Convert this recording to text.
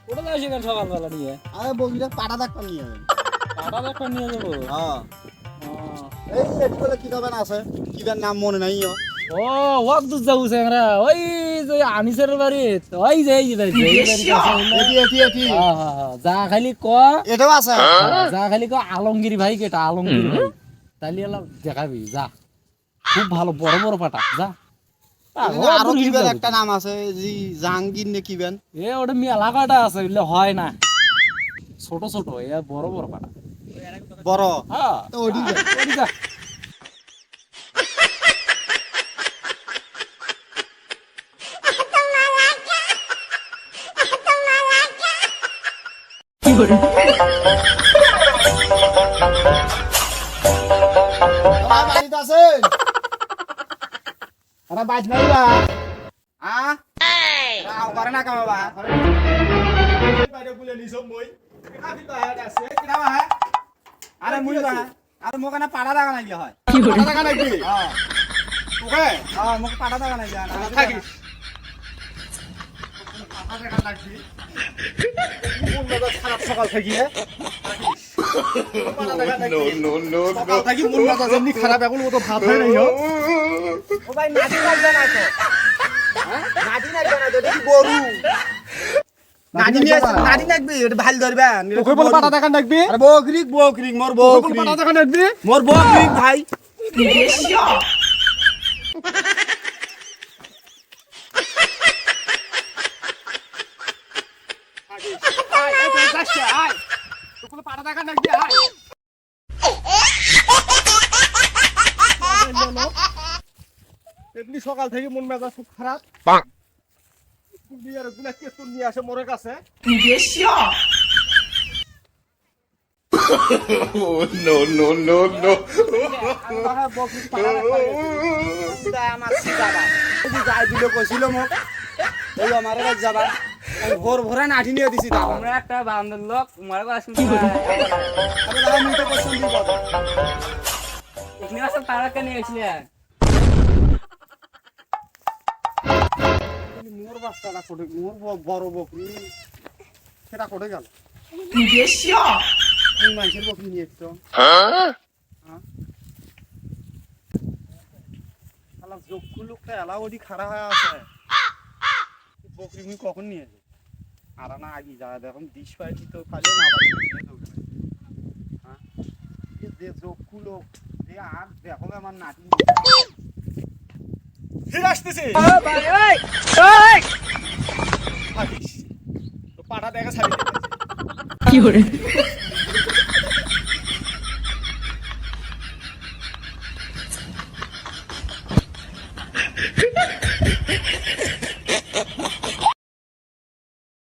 ওটা যাই সেখানে সকালবেলা নিয়ে আরে বগিটা পাটা দেখবার নিয়ে পাটা দেখো নিয়ে যাবো হ্যাঁ এই এটি বলে কি খাবেন আছে কিবার নাম মনে নাই ও ওয়াক দুধ যাবো স্যাংরা ওই যে আনিসের বাড়ি ওই যে এই বাড়ি এটি যা খালি ক এটাও আছে যা খালি ক আলমগিরি ভাই কেটা আলমগিরি ভাই তাহলে এলাম দেখাবি যা খুব ভালো বড় বড় পাটা যা আরো কিবার একটা নাম আছে জি জাহাঙ্গীর নে কিবেন এ ওটা মেলা কাটা আছে এগুলো হয় না ছোট ছোট এ বড় বড় পাটা বড় হ্যাঁ তো ওডি যা বাড়িতে আছেন আরে বাইট নাই বা আও করে না কাম বা বাইরে গুলে নিছো মই কাফি বাইরে আছে কিনা বা আরে মুই বা আরে মোক না পাড়া লাগা নাই হয় পাড়া লাগা নাই কি হ্যাঁ ওকে হ্যাঁ মোক পাড়া লাগা নাই জানা থাকিস পাড়া লাগা লাগবি কোন লাগা খারাপ সকাল থাকি হে নো সকাল থাকি মন লাগা যেমনি খারাপ এখন ও তো ভাত হয় নাই ও ভাই নাতি লাগবে না তো হ্যাঁ নাতি লাগবে না তো দেখি গরু নাতি নিয়ে নাতি লাগবে এটা ভাল ধরবে তোকে বল পাটা দেখা লাগবে আরে বকরিক মোর বকরিক পাটা দেখা লাগবে মোর বকরিক ভাই আয় এই তো যাচ্ছে আয় তোকে পাটা দেখা লাগবে আয় এমনি সকাল থেকে মন মেজাজ খুব খারাপ বিয়ার গুলা কেতুন নিয়ে আসে মোর কাছে No, no, no, no. ভোর ভোরা নাঠি নিয়ে দিছি আমরা একটা বান্দর লোক মরে গেল এখানে আসলে তারাকে নিয়ে এসলে মোর বাচ্চাটা কোটে মোর বড় বকরি সেটা কোটে গেল মানুষের বকরি নিয়ে এসছো চক্ষু লোকটা এলা ওদি খাড়া হয়ে আছে বকরি মুই কখন নিয়ে যাই আর না আগে যা দেখুন দিশ পাইছি তো খালি না যে চক্ষু লোক যে আর দেখো আমার নাতি ফিরে আসতেছে তো পাটা দেখা ছাড়ি কি করে